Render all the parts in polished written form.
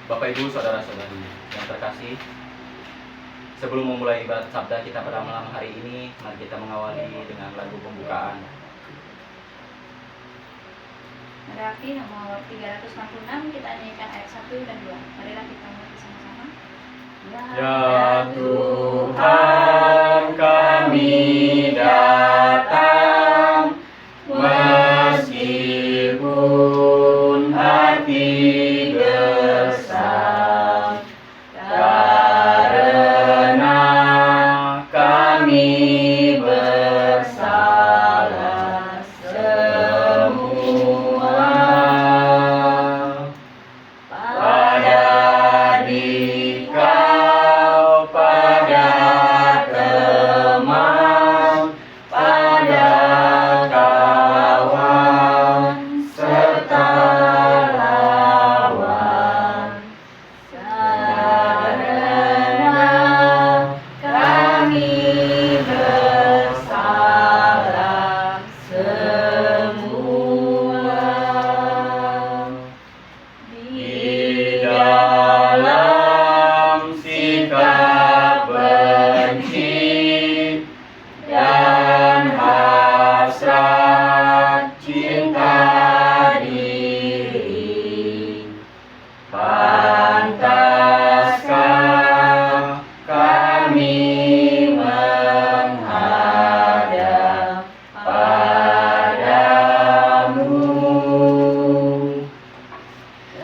Bapak Ibu Saudara-saudari yang terkasih, sebelum memulai ibadat sabda kita pada malam hari ini, mari kita mengawali dengan lagu pembukaan. Merapi nomor 366, kita nyanyikan ayat 1 dan 2. Marilah kita mulai bersama-sama. Ya Tuhan, kami datang meskipun hati gersang, karena kami bersalah semua. Pada dikau, pada teman, pada kawan, serta lawan, karena kami bersalah semua. Di dalam sikap benci dan hasrat cinta diri, pantaskah kami menghadap padamu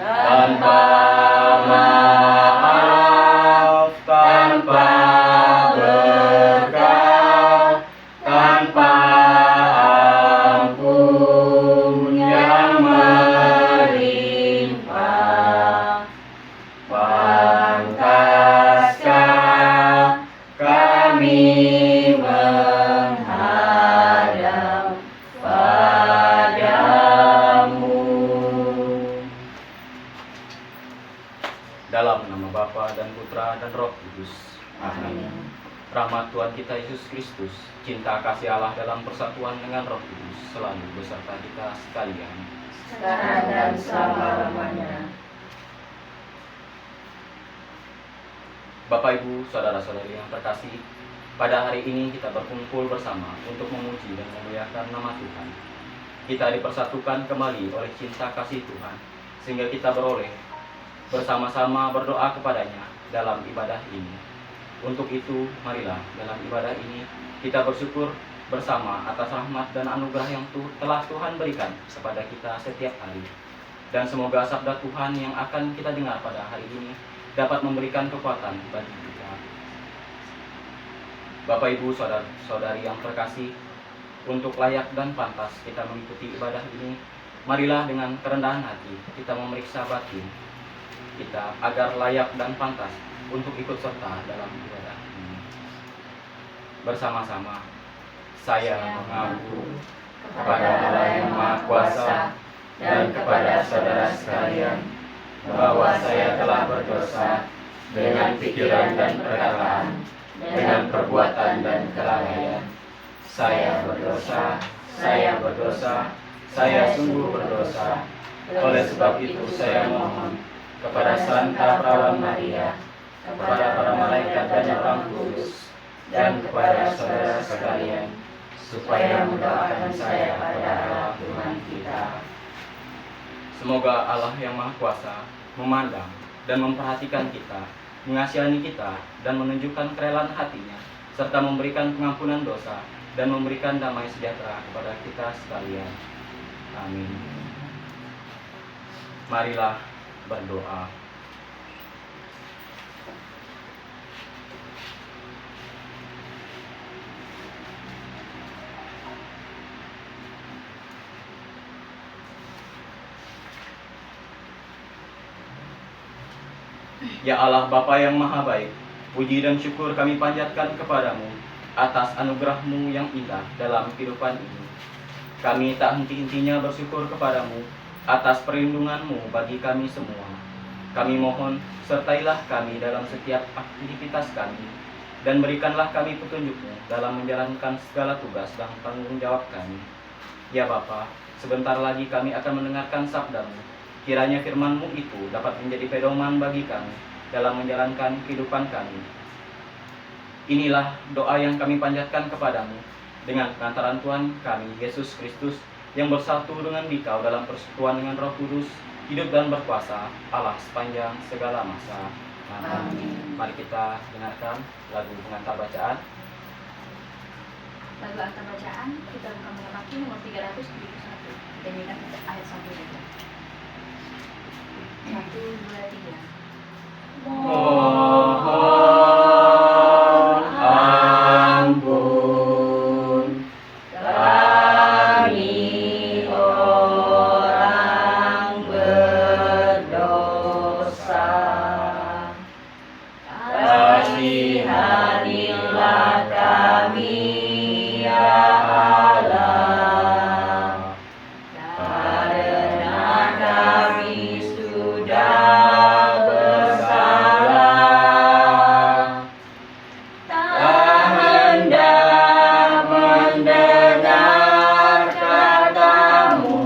tanpa maaf, tanpa berkah, tanpa ampun yang melimpah? Pantaskah kami menghadap padamu? Dalam nama Bapa dan Putra dan Roh Kudus. Amin. Rahmat Tuhan kita Yesus Kristus, cinta kasih Allah dalam persatuan dengan Roh Kudus selalu beserta kita sekalian. Sekarang dan selama-lamanya. Bapak Ibu Saudara-saudari yang terkasih, pada hari ini kita berkumpul bersama untuk memuji dan memuliakan nama Tuhan. Kita dipersatukan kembali oleh cinta kasih Tuhan, sehingga kita beroleh bersama-sama berdoa kepadanya dalam ibadah ini. Untuk itu, marilah dalam ibadah ini kita bersyukur bersama atas rahmat dan anugerah yang telah Tuhan berikan kepada kita setiap hari. Dan semoga sabda Tuhan yang akan kita dengar pada hari ini dapat memberikan kekuatan bagi kita. Bapak Ibu Saudara-saudari yang terkasih, untuk layak dan pantas kita mengikuti ibadah ini, marilah dengan kerendahan hati kita memeriksa batin kita agar layak dan pantas untuk ikut serta dalam ibadah ini. Bersama-sama, saya mengaku kepada Allah yang Maha Kuasa dan kepada saudara sekalian bahwa saya telah berdosa dengan pikiran dan perkataan, dengan perbuatan dan kelalaian. Saya berdosa, saya sungguh berdosa. Oleh sebab itu saya mohon kepada Santa Perawan Maria, kepada para malaikat dan orang kudus, dan kepada saudara sekalian, supaya mendoakan saya pada Allah Tuhan kita. Semoga Allah yang Maha Kuasa memandang dan memperhatikan kita, mengasihani kita, dan menunjukkan kerelaan hatinya, serta memberikan pengampunan dosa dan memberikan damai sejahtera kepada kita sekalian. Amin. Marilah berdoa. Ya Allah Bapa yang Maha Baik, puji dan syukur kami panjatkan kepadamu atas anugerah-Mu yang indah dalam kehidupan ini. Kami tak henti-hentinya bersyukur kepadamu atas perlindungan-Mu bagi kami semua. Kami mohon, sertailah kami dalam setiap aktivitas kami, dan berikanlah kami petunjuk-Mu dalam menjalankan segala tugas dan tanggung jawab kami. Ya Bapa, sebentar lagi kami akan mendengarkan sabda-Mu. Kiranya firman-Mu itu dapat menjadi pedoman bagi kami dalam menjalankan kehidupan kami. Inilah doa yang kami panjatkan kepadamu dengan pengantaran Tuhan kami, Yesus Kristus, yang bersatu dengan Dikau dalam persekutuan dengan Roh Kudus, hidup dan berkuasa Allah sepanjang segala masa. Amin. Mari kita dengarkan lagu pengantar bacaan. Lagu antar bacaan kita buka mengamati nomor 371. Kita nyanyikan ayat 1 saja. 1, 2, 3. Mohon ampun kami orang berdosa. Kasihanilah kami ya Allah, karena kami sudah bersalah, tak hendak mendengar kata-Mu,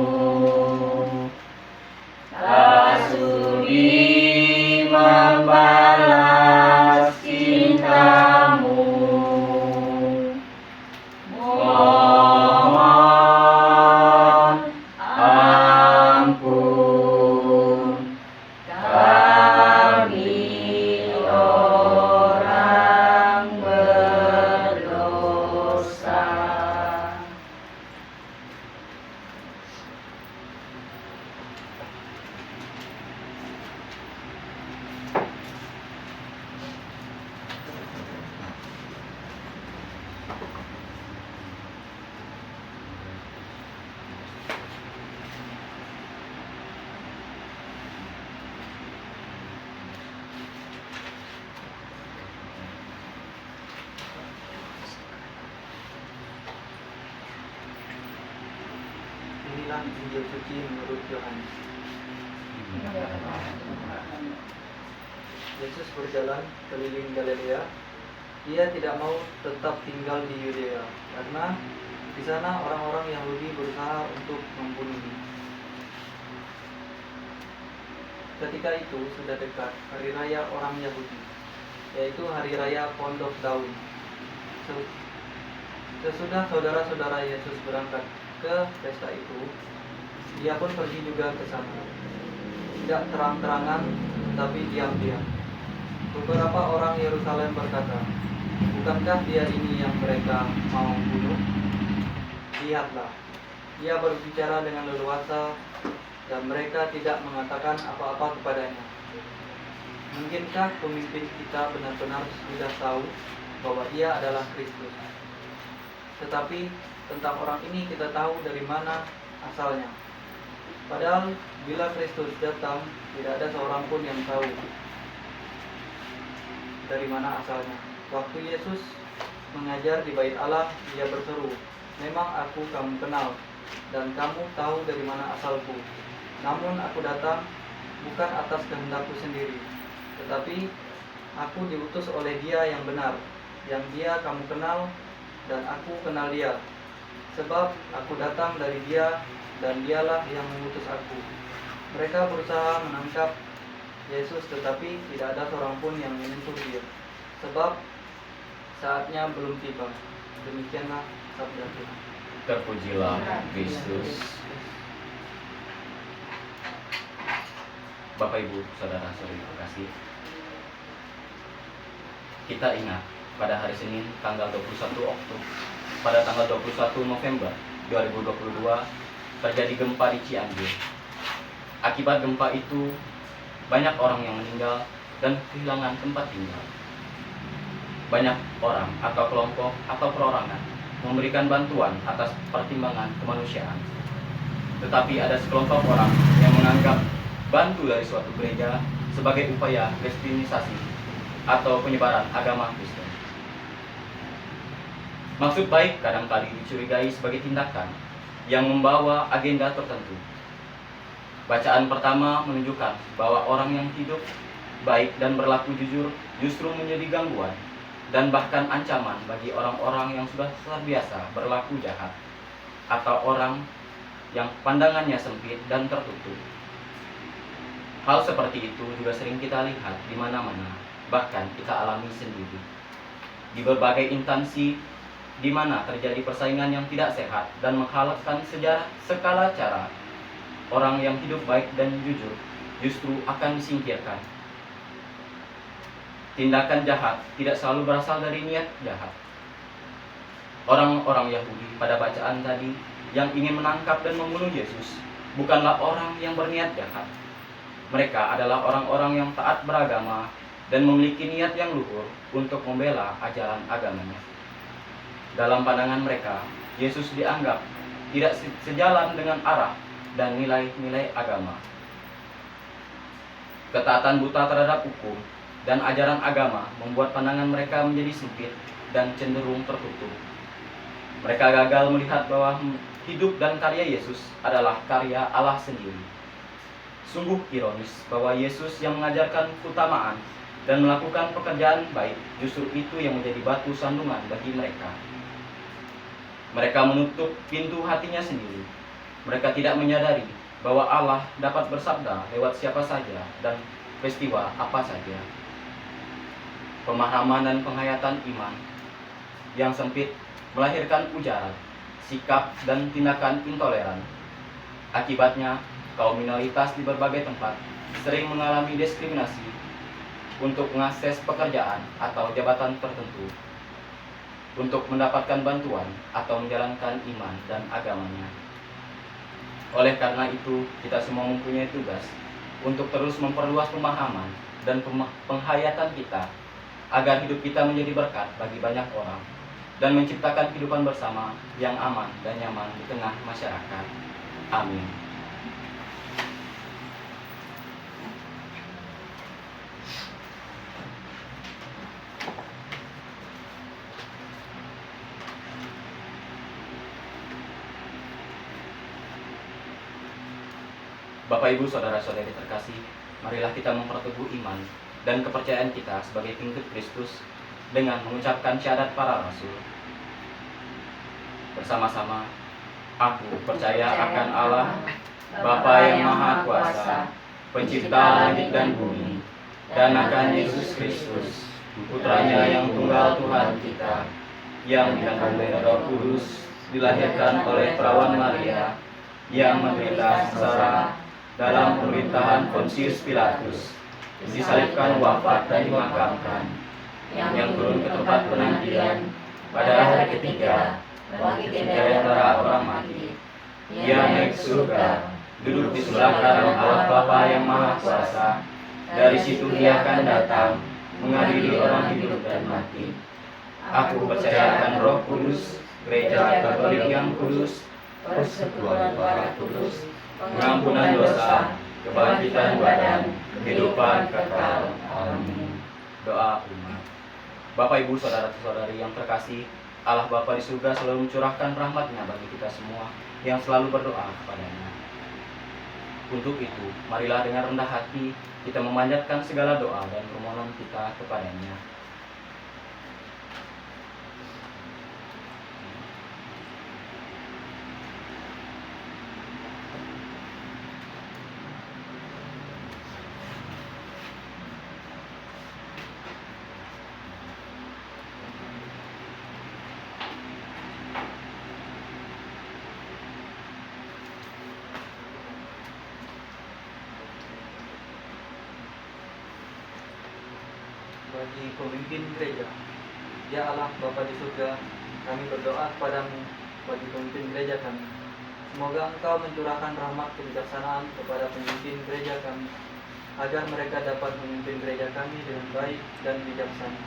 tak sudi membalas cinta-Mu. Mohon ampun kami orang berdosa. Inilah Injil suci menurut Yohanes. Yesus berjalan keliling Galilea. Ia tidak mau tetap tinggal di Yudea karena di sana orang-orang Yahudi berusaha untuk membunuhnya. Ketika itu sudah dekat hari raya orang Yahudi, yaitu hari raya Pondok Daun. Sesudah saudara-saudara Yesus berangkat ke pesta itu, dia pun pergi juga ke sana. Tidak terang-terangan, tetapi diam-diam. Beberapa orang Yerusalem berkata, "Bukankah dia ini yang mereka mau bunuh? Lihatlah, dia berbicara dengan leluasa dan mereka tidak mengatakan apa-apa kepadanya. Mungkinkah pemimpin kita benar-benar sudah tahu bahwa ia adalah Kristus? Tetapi tentang orang ini kita tahu dari mana asalnya. Padahal bila Kristus datang, tidak ada seorang pun yang tahu dari mana asalnya." Waktu Yesus mengajar di Bait Allah, dia berseru, "Memang aku kamu kenal, dan kamu tahu dari mana asalku. Namun aku datang bukan atas kehendakku sendiri, tetapi aku diutus oleh Dia yang benar, yang Dia kamu kenal, dan aku kenal Dia. Sebab aku datang dari Dia, dan Dialah yang mengutus aku." Mereka berusaha menangkap Yesus, tetapi tidak ada seorang pun yang menyentuh Dia, sebab saatnya belum tiba. Demikianlah sabda Tuhan. Terpujilah Kristus. Bapak Ibu, saudara-saudari terkasih, kita ingat pada hari Senin tanggal 21 Oktober, pada tanggal 21 November 2022 terjadi gempa di Cianjur. Akibat gempa itu banyak orang yang meninggal dan kehilangan tempat tinggal. Banyak orang atau kelompok atau perorangan memberikan bantuan atas pertimbangan kemanusiaan. Tetapi ada sekelompok orang yang menganggap bantu dari suatu gereja sebagai upaya kristenisasi atau penyebaran agama Kristen. Maksud baik kadangkali dicurigai sebagai tindakan yang membawa agenda tertentu. Bacaan pertama menunjukkan bahwa orang yang hidup baik dan berlaku jujur justru menjadi gangguan dan bahkan ancaman bagi orang-orang yang sudah terbiasa berlaku jahat atau orang yang pandangannya sempit dan tertutup. Hal seperti itu juga sering kita lihat di mana-mana, bahkan kita alami sendiri. Di berbagai instansi di mana terjadi persaingan yang tidak sehat dan menghalalkan segala cara, orang yang hidup baik dan jujur justru akan disingkirkan. Tindakan jahat tidak selalu berasal dari niat jahat. Orang-orang Yahudi pada bacaan tadi yang ingin menangkap dan membunuh Yesus bukanlah orang yang berniat jahat. Mereka adalah orang-orang yang taat beragama dan memiliki niat yang luhur untuk membela ajaran agamanya. Dalam pandangan mereka, Yesus dianggap tidak sejalan dengan arah dan nilai-nilai agama. Ketaatan buta terhadap hukum dan ajaran agama membuat pandangan mereka menjadi sempit dan cenderung tertutup. Mereka gagal melihat bahwa hidup dan karya Yesus adalah karya Allah sendiri. Sungguh ironis bahwa Yesus yang mengajarkan keutamaan dan melakukan pekerjaan baik justru itu yang menjadi batu sandungan bagi mereka. Mereka menutup pintu hatinya sendiri. Mereka tidak menyadari bahwa Allah dapat bersabda lewat siapa saja dan peristiwa apa saja. Pemahaman dan penghayatan iman yang sempit melahirkan ujaran, sikap dan tindakan intoleran. Akibatnya, kaum minoritas di berbagai tempat sering mengalami diskriminasi untuk mengakses pekerjaan atau jabatan tertentu, untuk mendapatkan bantuan atau menjalankan iman dan agamanya. Oleh karena itu, kita semua mempunyai tugas untuk terus memperluas pemahaman dan penghayatan kita agar hidup kita menjadi berkat bagi banyak orang dan menciptakan kehidupan bersama yang aman dan nyaman di tengah masyarakat. Amin. Bapak, Ibu, Saudara-saudari terkasih, marilah kita memperteguh iman dan kepercayaan kita sebagai pengikut Kristus dengan mengucapkan syahadat para rasul. Bersama-sama, aku percaya akan Allah, Bapa yang Maha Kuasa, Pencipta langit dan bumi, dan akan Yesus Kristus, Putranya yang tunggal Tuhan kita, yang dikandung dari Roh Kudus, dilahirkan oleh perawan Maria, yang menderita sengsara dalam pemerintahan Pontius Pilatus, disalibkan, wafat dan dimakamkan, yang turun ke tempat penantian pada hari ketiga, bangkit dari antara orang mati. Ia naik ke surga, duduk di sebelah kanan Allah Bapa yang Maha Kuasa. Dari situ Ia akan datang mengadili orang hidup dan mati. Aku percaya akan Roh Kudus, Gereja Katolik yang kudus, persekutuan darah kudus, pengampunan dosa, kebangkitan badan, kehidupan kekal. Amin. Doa umat. Bapak, Ibu, Saudara-saudari yang terkasih, Allah Bapa di surga selalu mencurahkan rahmat-Nya bagi kita semua yang selalu berdoa kepada-Nya. Untuk itu, marilah dengan rendah hati kita memanjatkan segala doa dan permohonan kita kepada-Nya. Bagi pemimpin gereja, ya Allah Bapa di surga, kami berdoa kepadamu bagi pemimpin gereja kami. Semoga Engkau mencurahkan rahmat kebijaksanaan kepada pemimpin gereja kami, agar mereka dapat memimpin gereja kami dengan baik dan bijaksana.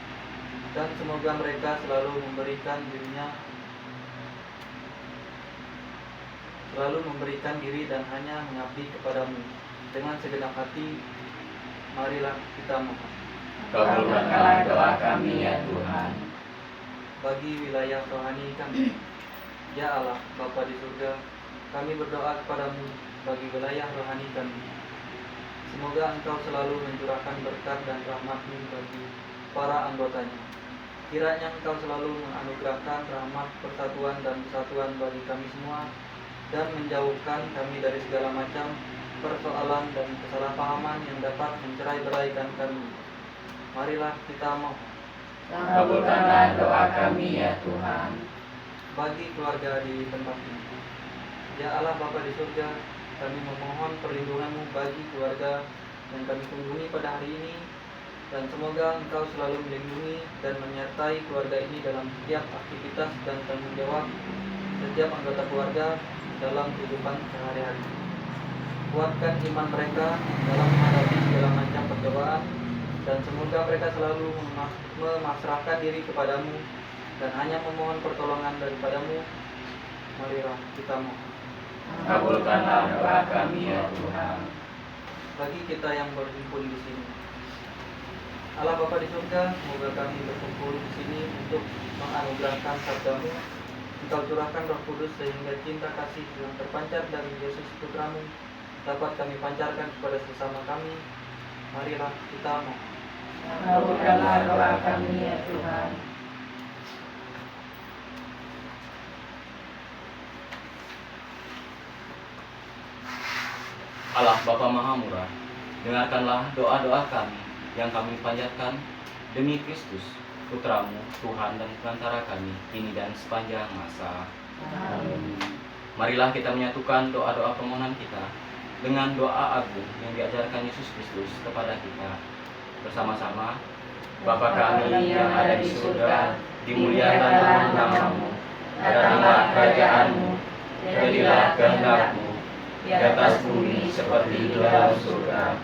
Dan semoga mereka selalu memberikan diri dan hanya mengabdi kepadamu dengan segenap hati. Marilah kita mohon. Kabulkanlah doa kami ya Tuhan. Bagi wilayah rohani kami, ya Allah Bapa di surga, kami berdoa kepadamu bagi wilayah rohani kami. Semoga Engkau selalu mencurahkan berkat dan rahmat-Mu bagi para anggotanya. Kiranya Engkau selalu menganugerahkan rahmat persatuan dan kesatuan bagi kami semua, dan menjauhkan kami dari segala macam persoalan dan kesalahpahaman yang dapat mencerai-beraikan kami. Marilah kita mohon. Kabulkanlah doa kami ya Tuhan. Bagi keluarga di tempat ini, ya Allah Bapa di surga, kami memohon perlindungan-Mu bagi keluarga yang kami kunjungi pada hari ini, dan semoga Engkau selalu melindungi dan menyertai keluarga ini dalam setiap aktivitas dan tanggung jawab setiap anggota keluarga dalam kehidupan sehari-hari. Kuatkan iman mereka dalam menghadapi segala macam percobaan, dan semoga mereka selalu memasrahkan diri kepadamu dan hanya memohon pertolongan daripadamu. Marilah kita mohon. Kabulkanlah doa kami ya Tuhan. Bagi kita yang berkumpul di sini, Allah Bapa di surga, semoga kami berkumpul di sini untuk menganugerahkan sabda-Mu. Engkau curahkan Roh Kudus sehingga cinta kasih yang terpancar dari Yesus Putra-Mu dapat kami pancarkan kepada sesama kami. Marilah kita mohon. Kabulkanlah doa kami ya Tuhan. Allah Bapa Maha Murah, dengarkanlah doa-doa kami yang kami panjatkan demi Kristus, Putra-Mu, Tuhan dan Perantara kami, kini dan sepanjang masa. Amin. Marilah kita menyatukan doa-doa permohonan kita dengan doa agung yang diajarkan Yesus Kristus kepada kita. Bersama-sama, Bapa kami yang ada di surga, dimuliakanlah nama-Mu, datanglah kerajaan-Mu, jadilah kehendak-Mu di atas bumi seperti di dalam surga.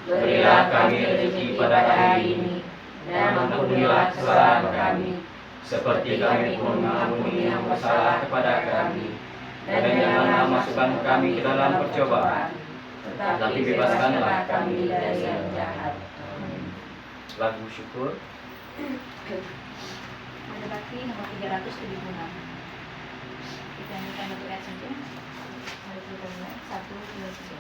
Berilah kami rezeki pada hari ini, dan ampunilah kesalahan kami, seperti kami pun mengampuni yang bersalah kepada kami. Dan janganlah masukkan kami ke dalam percobaan, tetapi bebaskanlah kami dari yang jahat. Lagu syukur. Ada bakti nomor 376. Kita nyanyikan untuk ayat saja. Mari kita mulai. 1, 2, 3.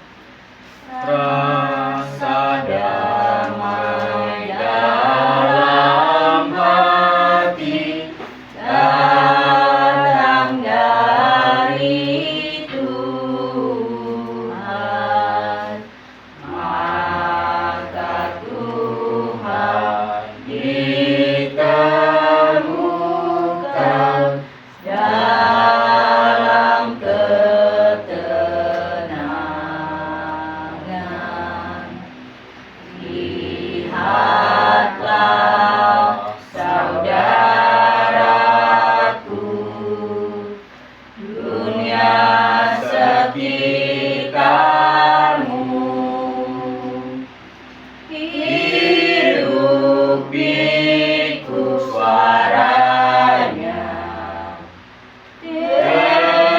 Rasa damai dalam hati datang dari Tuhan, maka Tuhan ditemukan dalam ketenangan. Lihatlah saudaraku, dunia sekitarmu hidup pikuk suaranya,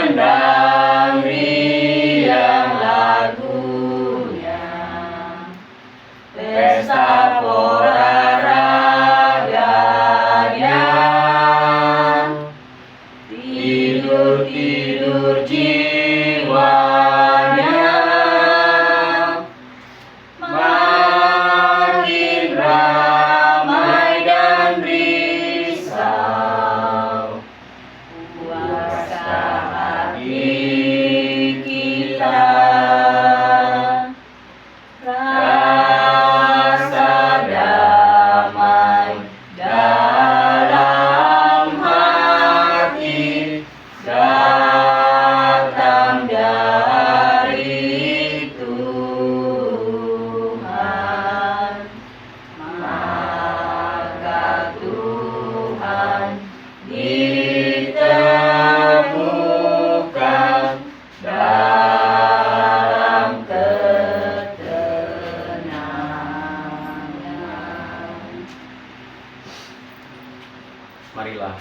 tendang riang lagunya, pesta olahraga-nya, tidur-tidur jiwanya, makin ramai dan risau kuasa hati kita. Rasa damai dalam hati datang dari Tuhan, maka Tuhan ditemukan dalam ketenangan. Marilah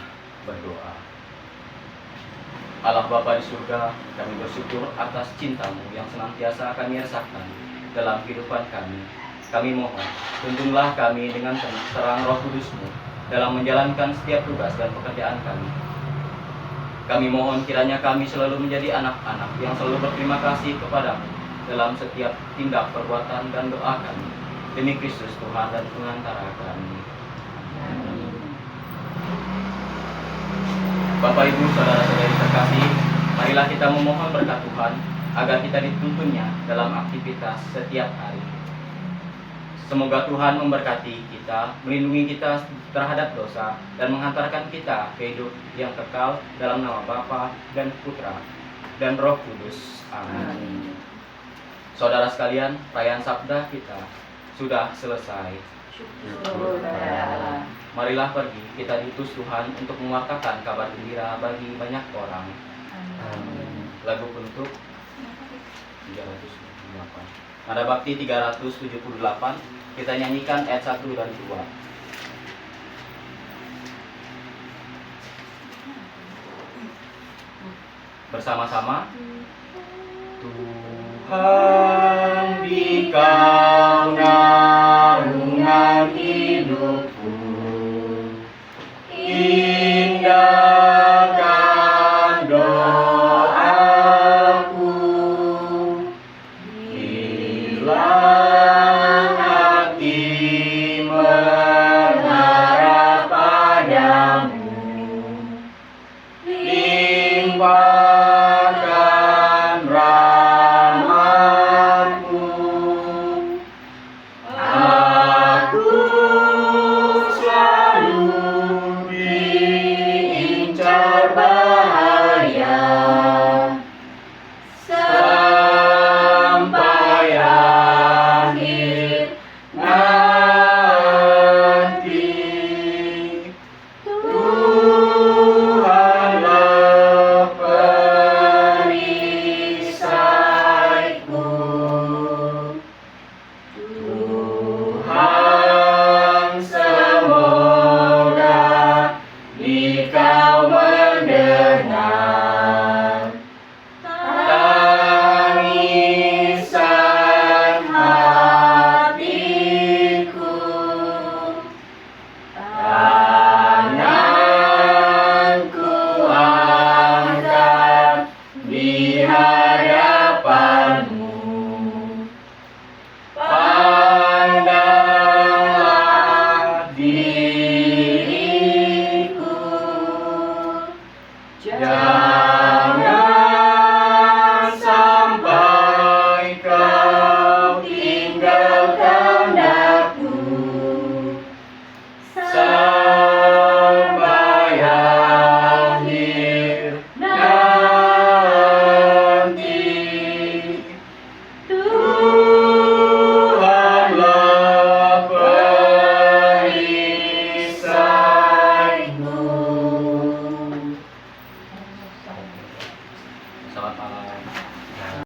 berdoa. Allah Bapa di surga, kami bersyukur atas cinta-Mu yang senantiasa kami rasakan dalam kehidupan kami. Kami mohon, tuntunlah kami dengan terang Roh Kudus-Mu dalam menjalankan setiap tugas dan pekerjaan kami. Kami mohon kiranya kami selalu menjadi anak-anak yang selalu berterima kasih kepadamu dalam setiap tindak, perbuatan, dan doa kami. Demi Kristus Tuhan dan Pengantara kami. Bapak Ibu Saudara-saudari terkasih, marilah kita memohon berkat Tuhan agar kita dituntunnya dalam aktivitas setiap hari. Semoga Tuhan memberkati kita, melindungi kita terhadap dosa, dan menghantarkan kita ke hidup yang kekal dalam nama Bapa dan Putra dan Roh Kudus. Amin. Saudara sekalian, perayaan Sabda kita sudah selesai. Syukur kepada Allah. Marilah pergi, kita diutus Tuhan untuk mewartakan kabar gembira bagi banyak orang. Amin. Lagu penutup 378. Nada Bakti 378. Kita nyanyikan ayat 1 dan 2. Bersama-sama. Tuhan dikasihi